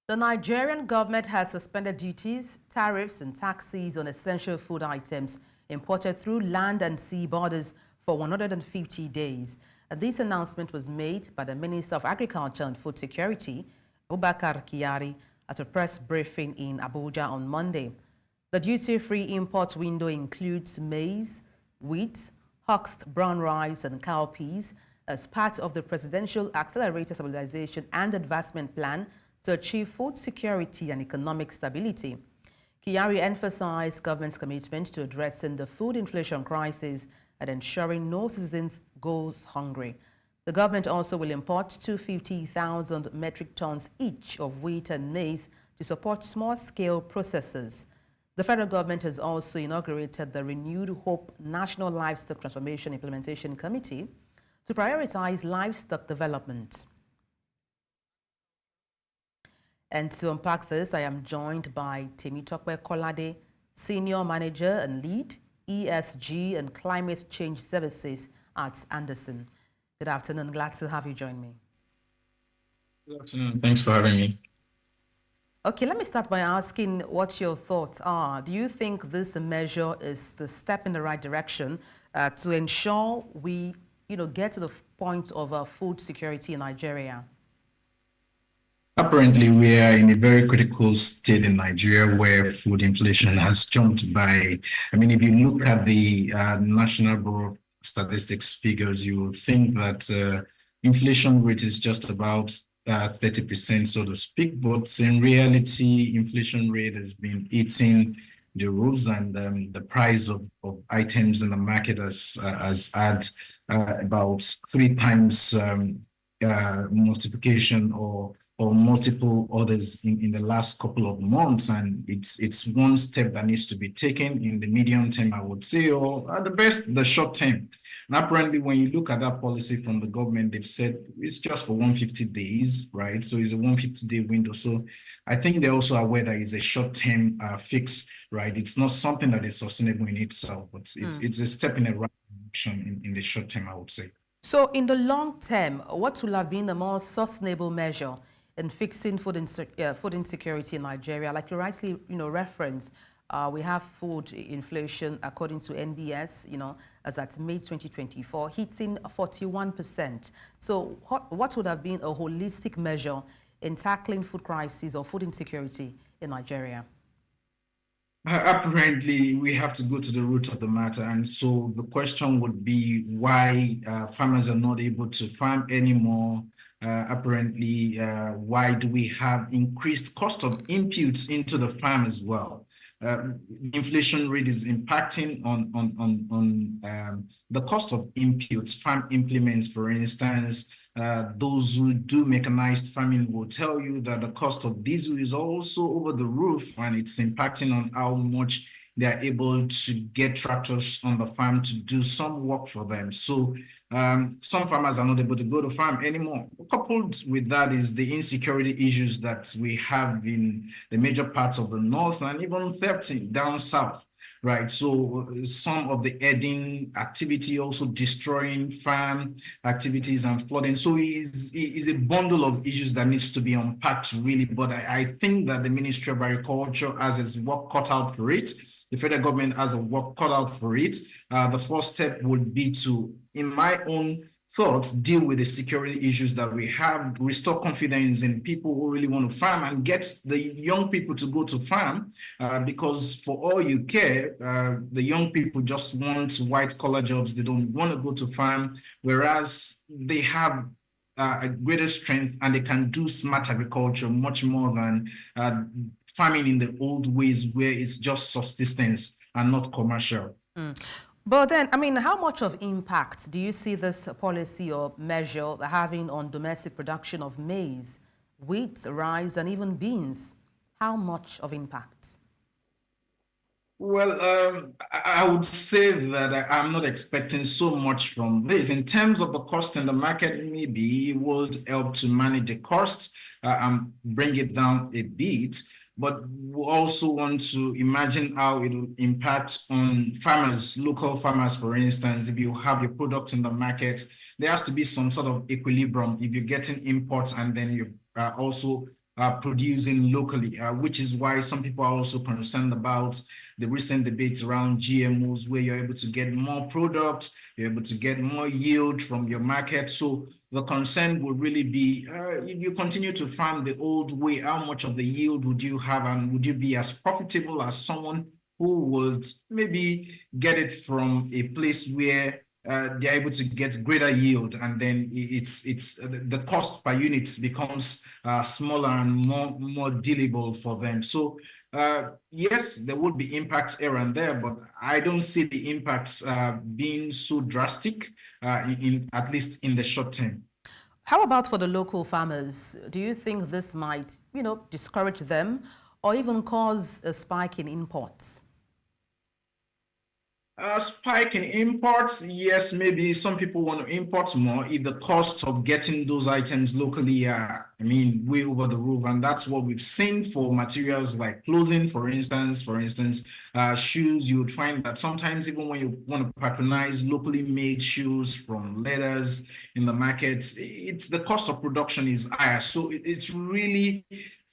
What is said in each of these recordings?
The Nigerian government has suspended duties, tariffs and taxes on essential food items imported through land and sea borders for 150 days. This announcement was made by the Minister of Agriculture and Food Security, Abubakar Kyari, at a press briefing in Abuja on Monday. The duty-free import window includes maize, wheat, husked brown rice and cowpeas as part of the Presidential Accelerated Stabilization and Advancement Plan to achieve food security and economic stability. Kyari emphasized government's commitment to addressing the food inflation crisis and ensuring no citizens goes hungry. The government also will import 250,000 metric tons each of wheat and maize to support small-scale processors. The federal government has also inaugurated the Renewed Hope National Livestock Transformation Implementation Committee to prioritize livestock development. And to unpack this, I am joined by Temitope Kolade, Senior Manager and Lead, ESG and Climate Change Services at Andersen. Good afternoon. Glad to have you join me. Good afternoon. Thanks for having me. Okay, let me start by asking what your thoughts are. Do you think this measure is the step in the right direction to ensure we, get to the point of food security in Nigeria? Apparently, we are in a very critical state in Nigeria where food inflation has jumped by. If you look at the National Bureau of Statistics figures, you will think that inflation rate is just about 30%, so to speak. But in reality, inflation rate has been eating the roofs, and the price of items in the market has had about 3 times multiplication or multiple orders in the last couple of months, and it's one step that needs to be taken in the medium term, I would say, or at the best, the short term. And apparently, when you look at that policy from the government, they've said it's just for 150 days, right? So it's a 150-day window. So I think they're also aware that it's a short-term fix, right? It's not something that is sustainable in itself, but it's a step in the right direction in the short term, I would say. So in the long term, what will have been the more sustainable measure in fixing food insecurity in Nigeria? Like you rightly, referenced, we have food inflation according to NBS, as at May 2024, hitting 41%. So what would have been a holistic measure in tackling food crisis or food insecurity in Nigeria? Apparently, we have to go to the root of the matter. And so the question would be why farmers are not able to farm anymore. Apparently, why do we have increased cost of inputs into the farm as well? Inflation rate is impacting on the cost of inputs, farm implements, for instance. Those who do mechanized farming will tell you that the cost of diesel is also over the roof, and it's impacting on how much they are able to get tractors on the farm to do some work for them. So some farmers are not able to go to farm anymore. Coupled with that is the insecurity issues that we have in the major parts of the north and even theft down south. Right, so some of the herding activity also destroying farm activities and flooding. So it's a bundle of issues that needs to be unpacked, really. But I think that the Ministry of Agriculture has its work cut out for it. The federal government has a work cut out for it. The first step would be to, in my own thoughts, deal with the security issues that we have, restore confidence in people who really want to farm, and get the young people to go to farm, because for all you care, the young people just want white-collar jobs. They don't want to go to farm, whereas they have a greater strength and they can do smart agriculture much more than farming in the old ways where it's just subsistence and not commercial. But then, how much of impact do you see this policy or measure having on domestic production of maize, wheat, rice, and even beans? How much of impact? Well, I would say that I'm not expecting so much from this. In terms of the cost in the market, maybe it would help to manage the costs and bring it down a bit. But we also want to imagine how it will impact on farmers, local farmers, for instance. If you have your products in the market, there has to be some sort of equilibrium. If you're getting imports and then you're also producing locally, which is why some people are also concerned about the recent debates around GMOs, where you're able to get more products, you're able to get more yield from your market. So the concern would really be, if you continue to farm the old way, how much of the yield would you have, and would you be as profitable as someone who would maybe get it from a place where they're able to get greater yield, and then it's the cost per unit becomes smaller and more dealable for them. So yes, there would be impacts here and there, but I don't see the impacts being so drastic in at least in the short term. How about for the local farmers? Do you think this might, discourage them or even cause a spike in imports? A spike in imports, yes, maybe some people want to import more if the cost of getting those items locally are, way over the roof. And that's what we've seen for materials like clothing, for instance, shoes. You would find that sometimes even when you want to patronize locally made shoes from leathers in the markets, it's the cost of production is higher. So it's really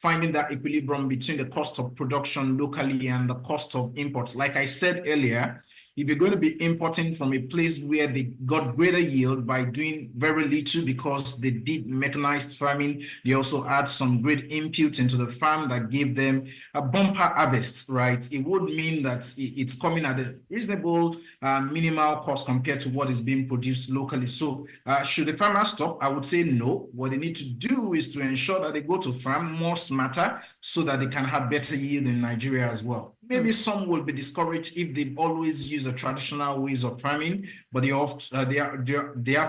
finding that equilibrium between the cost of production locally and the cost of imports. Like I said earlier, if you're going to be importing from a place where they got greater yield by doing very little because they did mechanized farming, they also add some great inputs into the farm that gave them a bumper harvest, right? It would mean that it's coming at a reasonable minimal cost compared to what is being produced locally. So should the farmer stop? I would say no. What they need to do is to ensure that they go to farm more smarter so that they can have better yield in Nigeria as well. Maybe some will be discouraged if they always use the traditional ways of farming, but they have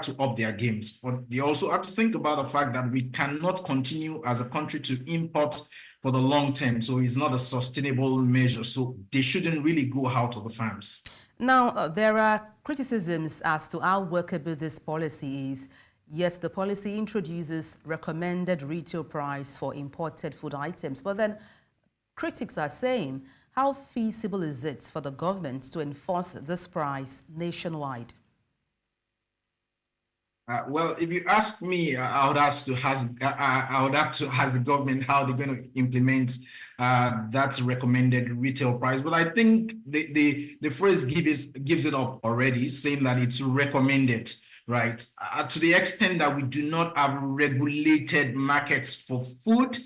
to up their games. But they also have to think about the fact that we cannot continue as a country to import for the long term. So it's not a sustainable measure. So they shouldn't really go out of the farms. Now, there are criticisms as to how workable this policy is. Yes, the policy introduces recommended retail price for imported food items, but then critics are saying, how feasible is it for the government to enforce this price nationwide? Well, if you ask me, I would have to ask the government how they're going to implement that recommended retail price. But I think the phrase gives it up already, saying that it's recommended, right? To the extent that we do not have regulated markets for food,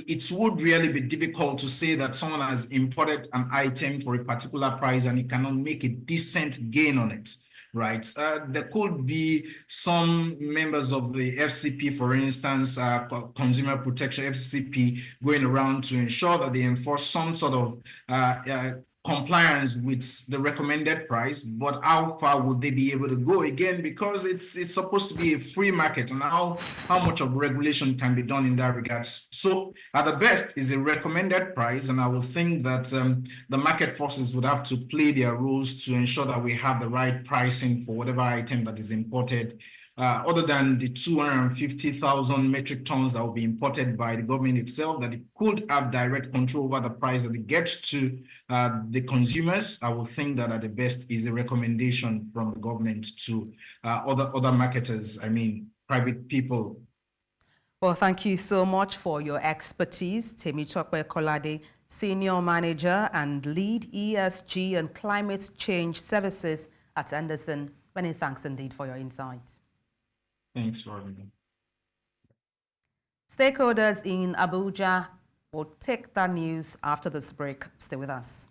it would really be difficult to say that someone has imported an item for a particular price and he cannot make a decent gain on it, right? There could be some members of the FCP, for instance, Consumer Protection FCP, going around to ensure that they enforce some sort of compliance with the recommended price, but how far would they be able to go again? Because it's supposed to be a free market, and how much of regulation can be done in that regard. So at the best is a recommended price, and I will think that the market forces would have to play their roles to ensure that we have the right pricing for whatever item that is imported. Other than the 250,000 metric tons that will be imported by the government itself, that it could have direct control over the price that it gets to the consumers, I will think that at the best is a recommendation from the government to other marketers, private people. Well, thank you so much for your expertise, Temitope Kolade, Senior Manager and Lead ESG and Climate Change Services at Andersen. Many thanks indeed for your insights. Thanks for having me. Stakeholders in Abuja will take that news after this break. Stay with us.